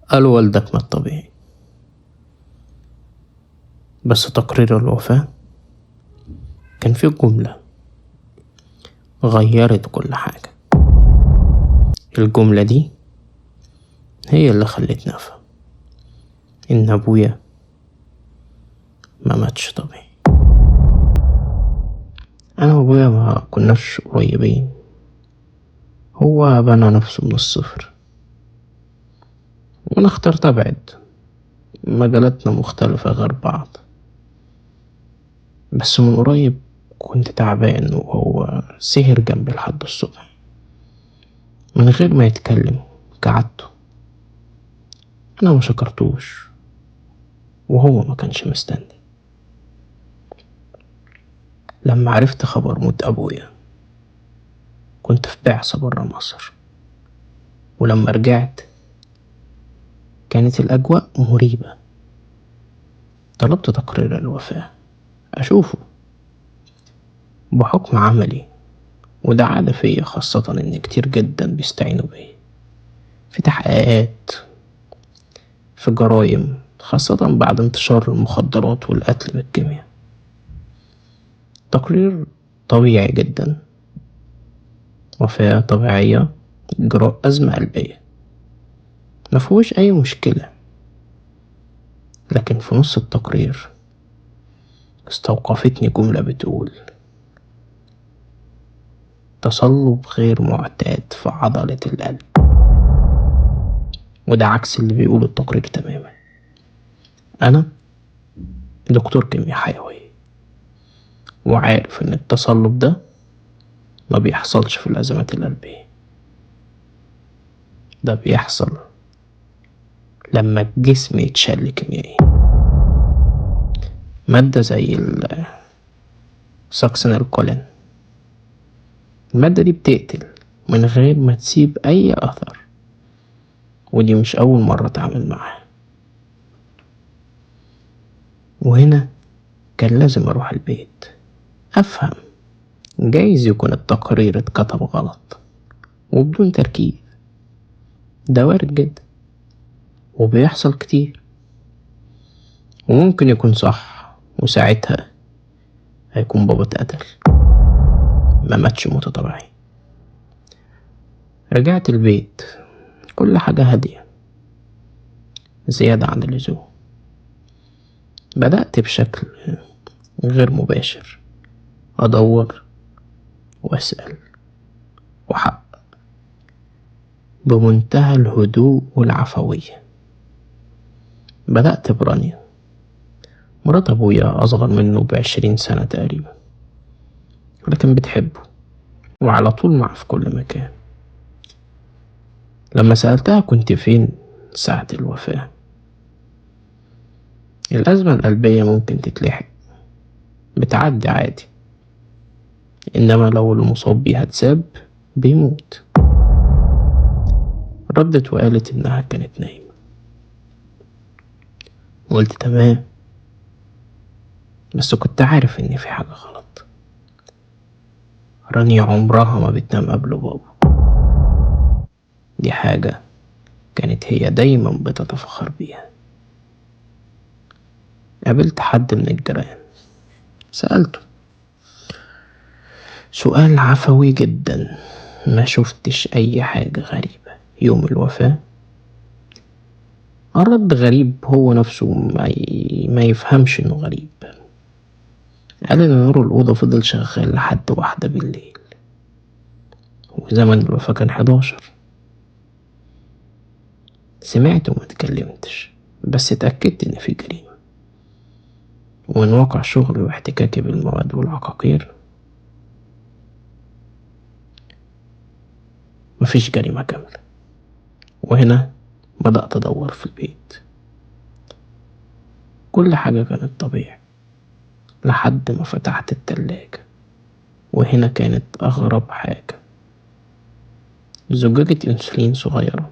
قال والدك مات طبيعي، بس تقرير الوفاة كان فيه جملة غيرت كل حاجة. الجملة دي هي اللي خلتني أفهم إن أبويا ما ماتش طبيعي. أنا وأبويا ما كناش قريبين، هو بنى نفسه من الصفر وأنا اخترت أبعد. مجالاتنا مختلفة غير بعض، بس من قريب كنت تعبان وهو سهر جنبي لحد الصبح من غير ما يتكلم كعادته. أنا ما شكرتوش وهو ما كانش مستني. لما عرفت خبر موت أبويا كنت في بعثة برا مصر، ولما رجعت كانت الأجواء مريبة. طلبت تقرير الوفاة أشوفه بحكم عملي، وده عادة فيا، خاصة إن كتير جدا بيستعينوا بيه في تحقيقات، في جرايم، خاصة بعد انتشار المخدرات والقتل بالكيمياء. تقرير طبيعي جدا، وفاة طبيعية، إجراء أزمة قلبية، مفهوش أي مشكلة. لكن في نص التقرير استوقفتني جملة بتقول: تصلب غير معتاد في عضلة القلب. وده عكس اللي بيقوله التقرير تماما. أنا دكتور كيمياء حيوي وعارف إن التصلب ده ما بيحصلش في الأزمات القلبية، ده بيحصل لما الجسم يتشل كيميائيا. مادة زي الساكسينالكولين، المادة دي بتقتل من غير ما تسيب أي أثر، ودي مش أول مرة أتعامل معاها. وهنا كان لازم أروح البيت أفهم، جايز يكون التقرير اتكتب غلط وبدون تركيز، ده وارد جدا وبيحصل كتير، وممكن يكون صح، وساعتها هيكون بابا اتقتل، ما ماتش موتة طبيعية. رجعت البيت كل حاجة هادية زيادة عن اللزوم. بدأت بشكل غير مباشر أدور وأسأل وحقق بمنتهى الهدوء والعفوية. بدأت برانيا، مرات أبويا، أصغر منه ب20 سنة تقريبا، ولكن بتحبه وعلى طول معه في كل مكان. لما سألتها كنت فين ساعة الوفاة، الأزمة القلبية ممكن تتلحق، بتعدي عادي، إنما لو المصاب بيها اتساب بيموت. ردت وقالت إنها كانت نايمة. قلت تمام، بس كنت عارف إن في حاجة غلط. رانيا عمرها ما بتنام قبل بابا، دي حاجة كانت هي دايما بتتفخر بيها. قابلت حد من الجيران، سألته سؤال عفوي جدا: ما شفتش أي حاجة غريبة يوم الوفاة؟ الرد غريب، هو نفسه ما يفهمش إنه غريب. قال إن نور الأوضة فضل شغال لحد 1 بالليل، وزمن الوفاة كان 11. سمعت وما اتكلمتش، بس اتأكدت إن في جريمة، ومن واقع شغلي واحتكاكي بالمواد والعقاقير مفيش جريمة كاملة. وهنا بدأت أدور في البيت، كل حاجة كانت طبيعي لحد ما فتحت التلاجة، وهنا كانت أغرب حاجة: زجاجة أنسولين صغيرة،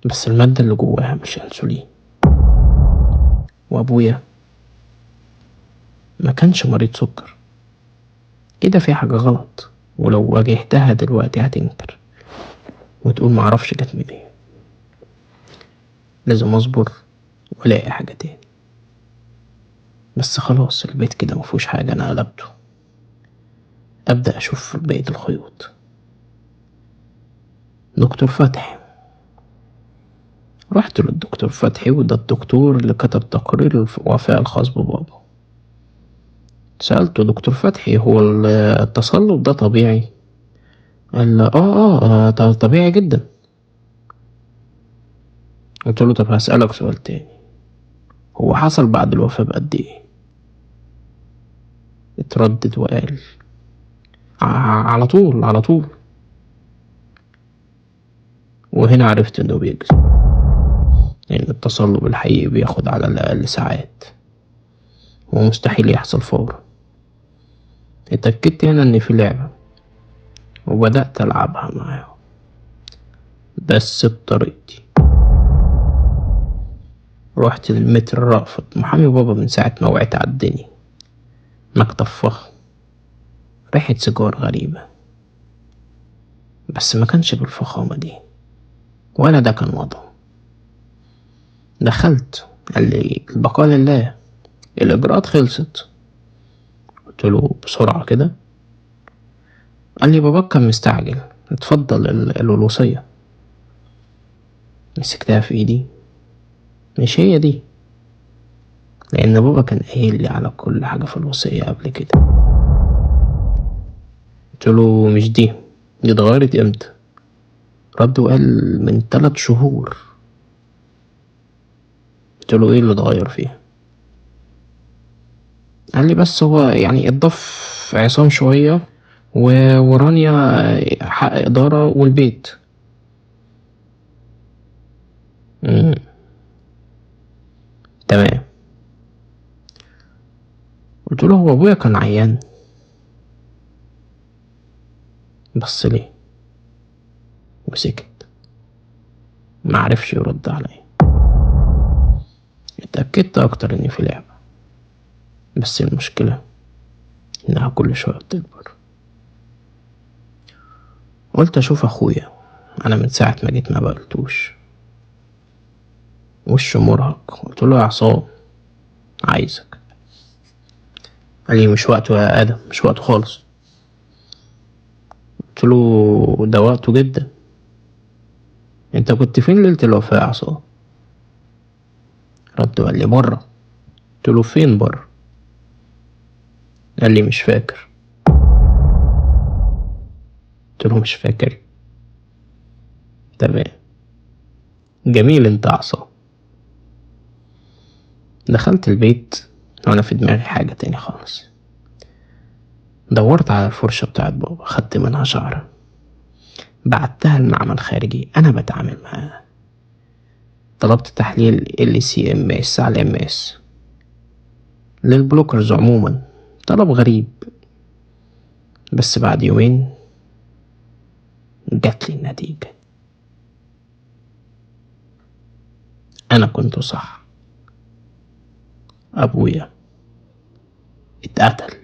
بس المادة اللي جواها مش أنسولين. وأبويا ما كانش مريض سكر، كده في حاجة غلط، ولو واجهتها دلوقتي هتنكر. وتقول معرفش جت منين. لازم اصبر والاقي حاجة تاني. بس خلاص البيت كده مفيهوش حاجة، انا قلبته. ابدأ اشوف بقية الخيوط. دكتور فتحي. رحت للدكتور فتحي، وده الدكتور اللي كتب تقرير الوفاة الخاص ببابا. سألته دكتور فتحي هو التصلب ده طبيعي؟ قال ده طبيعي جدا. قلت له طب هسألك سؤال تاني، هو حصل بعد الوفاة بقد ايه؟ اتردد وقال على طول على طول. وهنا عرفت انه بيكذب، لان التصلب الحقيقي بياخد على الاقل ساعات، ومستحيل يحصل فورا. اتأكدت هنا ان في لعبة، وبدأت العبها معاه بس بطريقتي. رحت للمتر رأفت محامي بابا من ساعة ما وقعت عالدنيا. مكتب فخم، ريحة سيجار غريبة، بس ما كانش بالفخامة دي، ولا ده كان وضعه. دخلت، قال لي البقاء لله، الإجراءات خلصت. قلت له بسرعة كده؟ قال لي باباك كان مستعجل، اتفضل الوصية. مسكتها في ايدي، مش هي دي، لأن بابا كان قايل لي على كل حاجة في الوصية قبل كده. قلت له مش دي اتغيرت امتى؟ رد وقال من 3 شهور. قلت له ايه اللي اتغير فيها؟ قال لي بس هو يعني اتضاف عصام شوية ورانيا حق إدارة والبيت. مم. تمام. قلت له هو ابويا كان عيان؟ بص ليه وسكت، معرفش يرد عليا. اتأكدت اكتر ان في لعبة، بس المشكلة انها كل شوية بتكبر. قلت اشوف اخويا، انا من ساعة ما جيت ما بقلتوش. وشه مرهق. قلت له يا عصام عايزك. قال لي مش وقته يا ادم، مش وقته خالص. قلت له ده وقته جدا، انت كنت فين ليلة الوفاة يا عصام؟ رد وقال لي بره. قلت له فين بره؟ قال لي مش فاكر. قلت له مش فاكر؟ تمام، جميل انت عصام. دخلت البيت وانا في دماغي حاجة تاني خالص. دورت على الفرشة بتاعت بابا، خدت منها شعرة، بعتها المعمل خارجي انا بتعامل معاه. طلبت تحليل LCMS على MS للبلوكرز عموما. طلب غريب، بس بعد يومين جات لي النتيجة. انا كنت صح، ابويا اتقتل.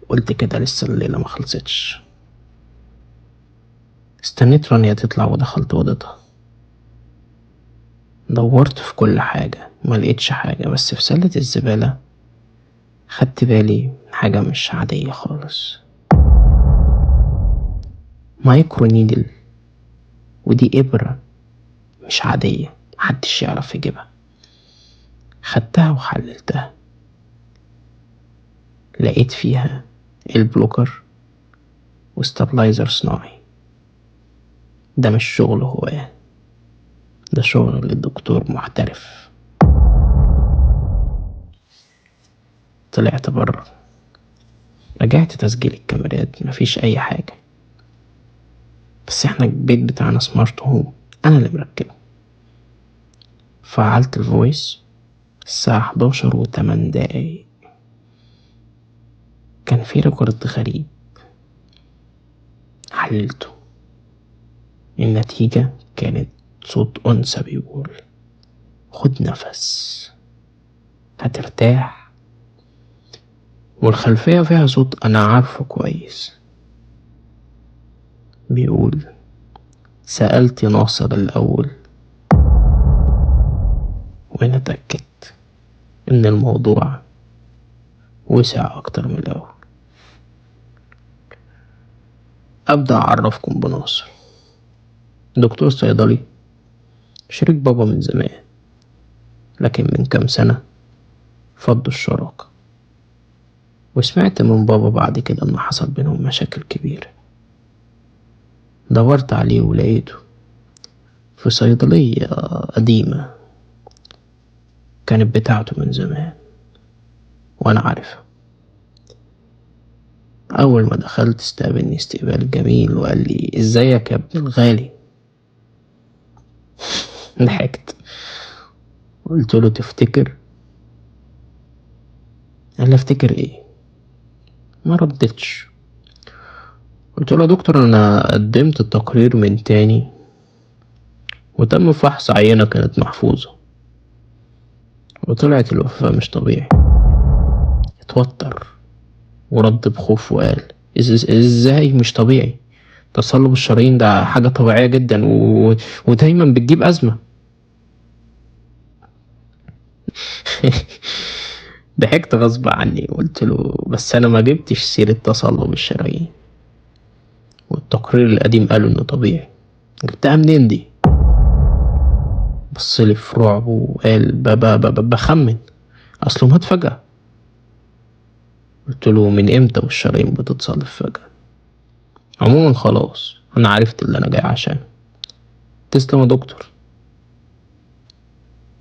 قلت كده لسه الليلة ما خلصتش. استنيت رانيا تطلع ودخلت اوضتها. دورت في كل حاجة ما لقيتش حاجة، بس في سلة الزبالة خدت بالي حاجة مش عادية خالص. مايكرو نيدل، ودي إبرة مش عادية محدش يعرف يجيبها. خدتها وحللتها، لقيت فيها البلوكر وستابلايزر صناعي. ده مش شغل هواه، ده شغل للدكتور محترف. طلعت بره، رجعت تسجيل الكاميرات، مفيش اي حاجة. بس احنا البيت بتاعنا سمارت هوم، انا اللي مركبه. فعلت الفويس الساعة 11:08. كان في ريكورد غريب، حللته. النتيجة كانت صوت أنثى بيقول خد نفس هترتاح، والخلفية فيها صوت أنا عارفه كويس. بيقول: سألت ناصر الأول، وأنا اتأكدت إن الموضوع وسع أكتر من الأول. أبدأ أعرفكم بناصر. دكتور صيدلي، شريك بابا من زمان، لكن من كام سنة فضوا الشراكة، وسمعت من بابا بعد كده إن حصل بينهم مشاكل كبيرة. دورت عليه ولقيته في صيدلية قديمة كانت بتاعته من زمان وأنا عارفها. أول ما دخلت استقبلني استقبال جميل وقال لي: ازيك يا ابن الغالي؟ ضحكت، قلت له: تفتكر؟ قال لي: افتكر ايه؟ ما ردتش. قلت له: يا دكتور، انا قدمت التقرير من تاني وتم فحص عينة كانت محفوظة وطلعت الوفاة مش طبيعي. اتوتر ورد بخوف وقال: ازاي مش طبيعي؟ تصلب الشرايين ده حاجة طبيعية جدا ودايما بتجيب أزمة. ضحكت غصب عني، قلت له: بس انا ما جبتش سيرة تصلب الشرايين، والتقرير القديم قالوا انه طبيعي. جبتها منين دي؟ بصلي في رعب وقال: بخمن، اصله مات فجأة. قلت له: من امتى والشرايين بتتصلب فجأة؟ عموما خلاص، انا عرفت اللي انا جاي عشانه. تسلم يا دكتور.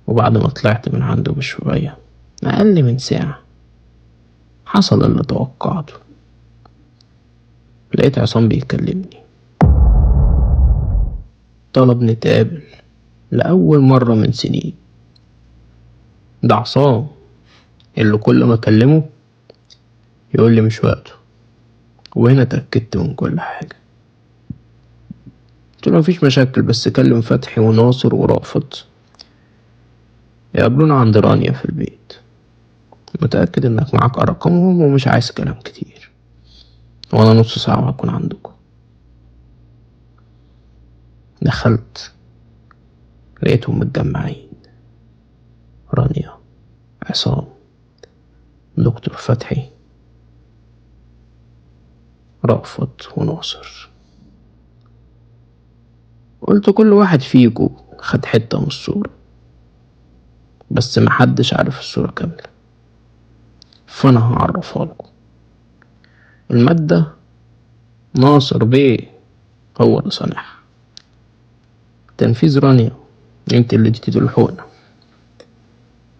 وبعد ما طلعت من عنده بشوية، اقل من ساعة، حصل اللي توقعته. لقيت عصام بيكلمني، طلب نتقابل لأول مرة من سنين. ده عصام اللي كل ما اكلمه يقول لي مش وقته. وهنا اتأكدت من كل حاجة. قلت له: مفيش مشاكل، بس كلم فتحي وناصر ورأفت يقابلونا عند رانيا في البيت. متأكد انك معاك ارقامهم ومش عايز كلام كتير، وانا نص ساعة وهكون عندكم. دخلت لقيتهم متجمعين: رانيا، عصام، دكتور فتحي، رأفت وناصر. قلت: كل واحد فيكو خد حتة من الصورة، بس محدش عارف الصورة كاملة، فانا هعرفها لكم. المادة ناصر بيه هو اللي صانعها. تنفيذ رانيا انت اللي اديتي الحقنة.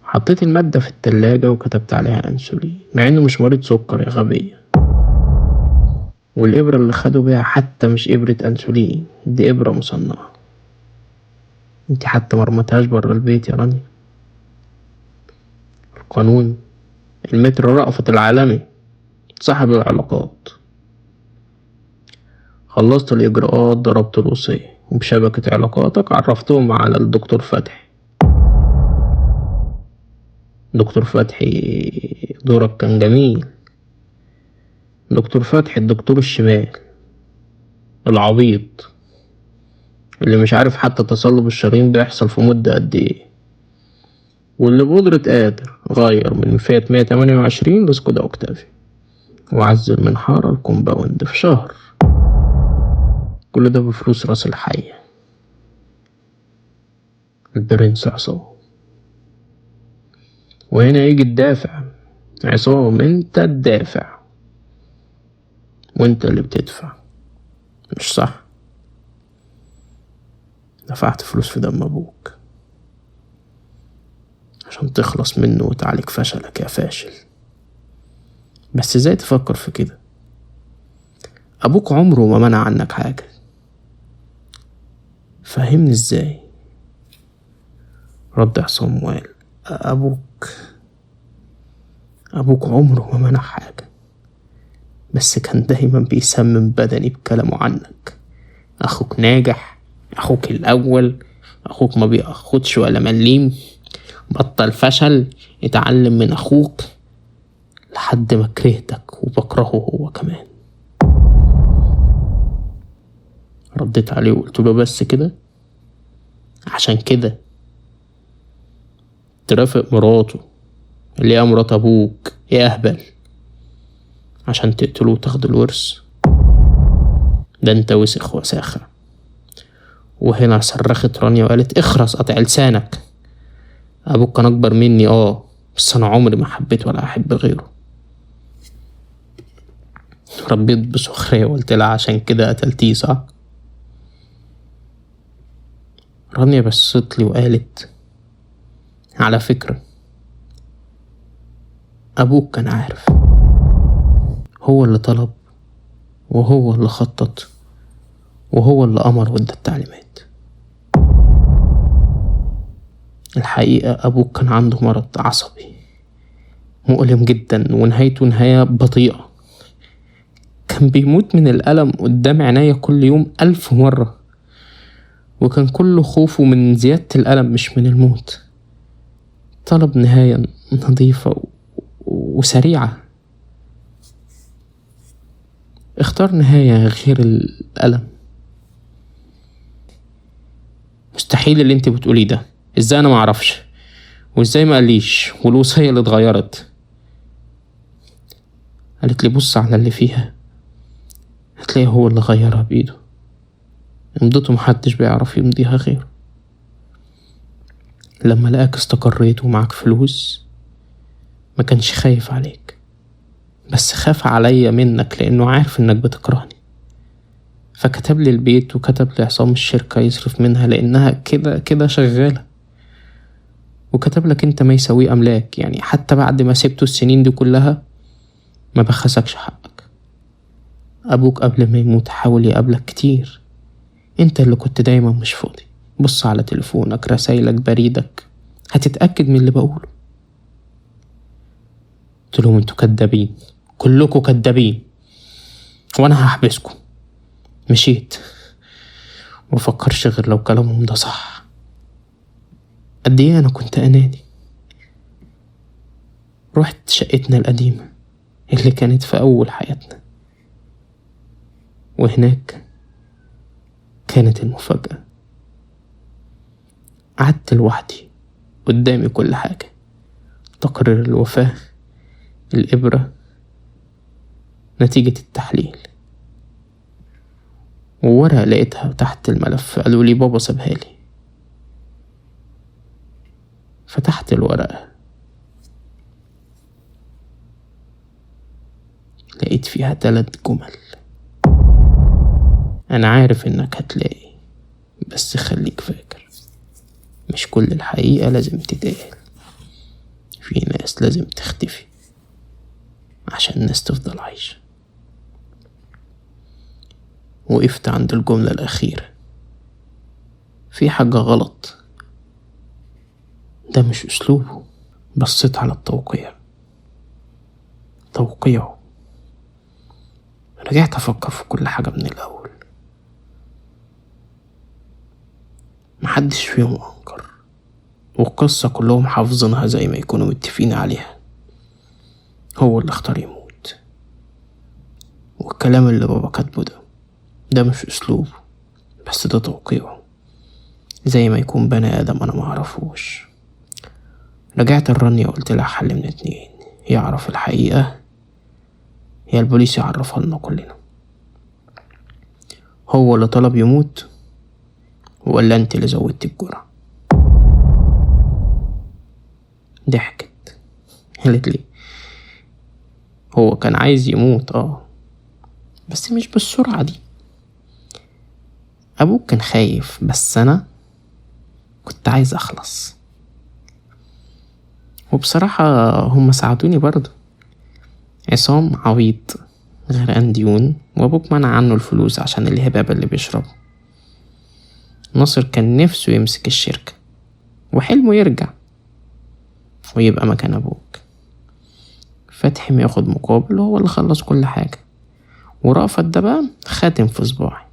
حطيت المادة في التلاجة وكتبت عليها انسولين، مع انه مش مريض سكر يا غبية. والابرة اللي خدوا بيها حتى مش ابرة انسولين، دي ابرة مصنعة. انت حتى مرمتهاش برا البيت يا رانيا. القانون، المتر رأفت العالمي صاحب العلاقات. خلصت الإجراءات، ضربت الوصية، وبشبكة علاقاتك عرفتهم على الدكتور فتحي. دكتور فتحي دورك كان جميل. دكتور فتحي الدكتور الشمال العبيط اللي مش عارف حتى تصلب الشرايين بيحصل في مدة قد ايه، واللي بقدرة قادر غير من فيات 128 لسكودا اوكتافي، وعزل من حارة الكومباوند في شهر. كل ده بفلوس راس الحية البرنس عصام. وهنا يجي الدافع. عصام، انت الدافع وانت اللي بتدفع، مش صح؟ دفعت فلوس في دم ابوك عشان تخلص منه وتعالج فشلك يا فاشل. بس ازاي تفكر في كده؟ ابوك عمره ما منع عنك حاجة. فهمني ازاي؟ رد عصام وقال: ابوك عمره ما منع حاجة، بس كان دايما بيسمم بدني بكلامه عنك. اخوك ناجح، اخوك الاول، اخوك ما بياخدش ولا مليم، بطل فشل، اتعلم من اخوك، لحد ما كرهتك وبكرهه هو كمان. رديت عليه وقلت له بس كده؟ عشان كده ترافق مراته اللي هي مرات ابوك يا اهبل عشان تقتله وتاخد الورث؟ ده انت وسخ وساخة. وهنا صرخت رانيا وقالت اخرس قطع لسانك. ابوك كان اكبر مني بس انا عمري ما حبيت ولا احب غيره. ربيت بسخرية وقلت لها عشان كده قتلتيه صح؟ رانيا بصت لي وقالت على فكرة ابوك كان عارف، هو اللي طلب وهو اللي خطط وهو اللي امر وادى التعليمات. الحقيقة ابوك كان عنده مرض عصبي مؤلم جدا ونهايته نهاية بطيئة. كان بيموت من الألم قدام عناية كل يوم 1000 مرة، وكان كل خوفه من زيادة الألم مش من الموت. طلب نهاية نظيفة وسريعة، اختار نهاية غير الألم. مستحيل اللي انت بتقوليه ده، ازاي انا معرفش؟ وازاي ما قاليش؟ والوصية اللي اتغيرت؟ قالت لي بص على اللي فيها هتلاقيه هو اللي غيرها بإيده، امضته محدش بيعرف يمضيها غيره. لما لقاك استقريت ومعك فلوس ما كانش خايف عليك، بس خاف عليا منك لانه عارف انك بتكرهني، فكتب لي البيت وكتب لي عصام الشركة يصرف منها لانها كده كده شغالة، وكتب لك انت ما يسويه املاك. يعني حتى بعد ما سبته السنين دي كلها ما بخسكش حقك. ابوك قبل ما يموت حاول يقابلك كتير، انت اللي كنت دايما مش فاضي. بص على تليفونك، رسايلك، بريدك، هتتأكد من اللي بقوله. قلت لهم انتوا كدابين، كلكوا كدابين، وانا هحبسكم. مشيت ومفكرش غير لو كلامهم ده صح. قد ايه انا كنت اناني. رحت شقتنا القديمة اللي كانت في اول حياتنا، وهناك كانت المفاجأة. قعدت لوحدي قدامي كل حاجة، تقرير الوفاة، الإبرة، نتيجة التحليل، وورقة لقيتها تحت الملف قالوا لي بابا سابها لي. فتحت الورقة لقيت فيها 3 جمل. أنا عارف إنك هتلاقي، بس خليك فاكر مش كل الحقيقة لازم تتقال. في ناس لازم تختفي عشان الناس تفضل عايشة. وقفت عند الجملة الأخيرة. في حاجة غلط، ده مش أسلوبه. بصيت على توقيعه. رجعت أفكر في كل حاجة من الأول. محدش فيهم أنكر، والقصة كلهم حافظينها زي ما يكونوا متفقين عليها. هو اللي اختار يموت، والكلام اللي بابا كاتبه ده مش أسلوبه، بس ده توقيعه، زي ما يكون بني آدم أنا معرفوش. رجعت الرانيا وقلت لها حل من 2، يعرف الحقيقة يا البوليس يعرفها لنا كلنا. هو اللي طلب يموت ولا انت اللي زودت الجرعة؟ ضحكت قالت لي هو كان عايز يموت بس مش بالسرعة دي. ابوك كان خايف بس انا كنت عايز اخلص، وبصراحة هم ساعدوني برضو. عصام عبيط غرقان ديون، وابوك منع عنه الفلوس عشان الهباب اللي بيشربه. ناصر كان نفسه يمسك الشركة وحلمه يرجع ويبقى مكان ابوك. فتحي ما ياخد مقابل، هو اللي خلص كل حاجة. ورأفت ده بقى خاتم في صباعي،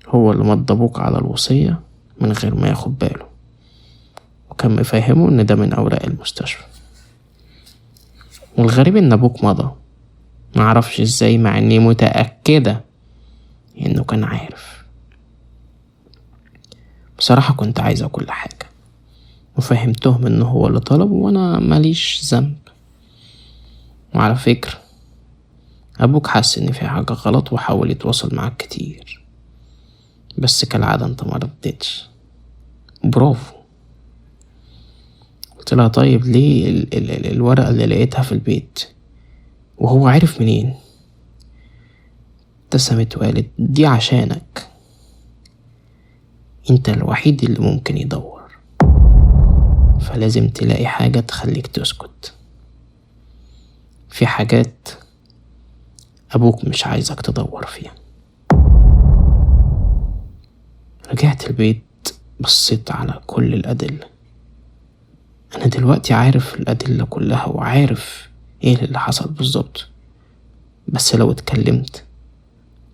هو اللي مضى ابوك على الوصية من غير ما ياخد باله، وكان مفهمه ان ده من اوراق المستشفى. والغريب ان ابوك مضى، معرفش ازاي، مع اني متأكدة انه كان عارف. بصراحة كنت عايزة كل حاجة، وفهمتهم انه هو اللي طلب وانا ماليش ذنب. وعلى فكرة ابوك حس ان في حاجة غلط وحاول يتواصل معاك كتير، بس كالعادة انت ما ردتش. برافو. قلت لها طيب ليه الورقة اللي لقيتها في البيت وهو عارف منين؟ ابتسمت وقالت دي عشانك، انت الوحيد اللي ممكن يدور، فلازم تلاقي حاجة تخليك تسكت. في حاجات ابوك مش عايزك تدور فيها. رجعت البيت، بصيت على كل الأدلة. أنا دلوقتي عارف الأدلة كلها وعارف إيه اللي حصل بالظبط، بس لو اتكلمت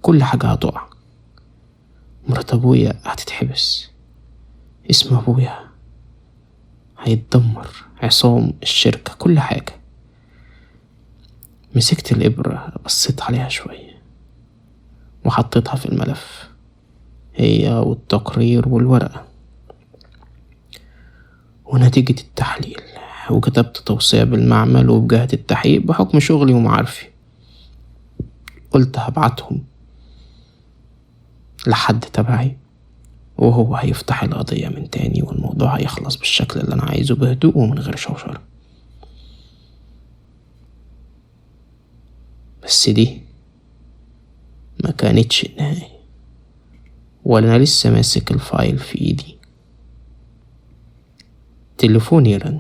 كل حاجة هتقع. مرات أبويا هتتحبس، اسم أبويا هيتدمر، عصام، الشركة، كل حاجة. مسكت الإبرة، بصيت عليها شوية وحطيتها في الملف، هي والتقرير والورقة ونتيجة التحليل، وكتبت توصية بالمعمل وبجهة التحقيق بحكم شغلي ومعارفي. قلت هبعتهم لحد تبعي وهو هيفتح القضية من تاني، والموضوع هيخلص بالشكل اللي أنا عايزه، بهدوء ومن غير شوشرة. بس دي ما كانتش النهاية، وأنا لسه ماسك الفايل في إيدي. تليفوني رن،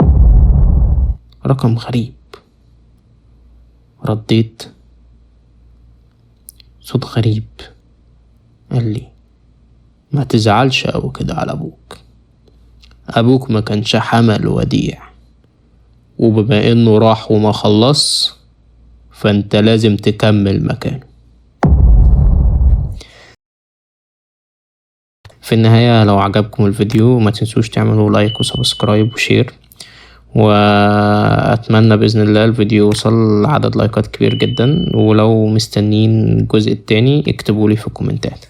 رقم غريب. رديت، صوت غريب قال لي ما تزعلش أو كده على أبوك ما كانش حمل وديع، وبما إنه راح وما خلص فأنت لازم تكمل مكانه. في النهاية لو عجبكم الفيديو ما تنسوش تعملوا لايك وسبسكرايب وشير، وأتمنى بإذن الله الفيديو يوصل لعدد لايكات كبير جدا. ولو مستنين الجزء التاني اكتبولي في الكومنتات.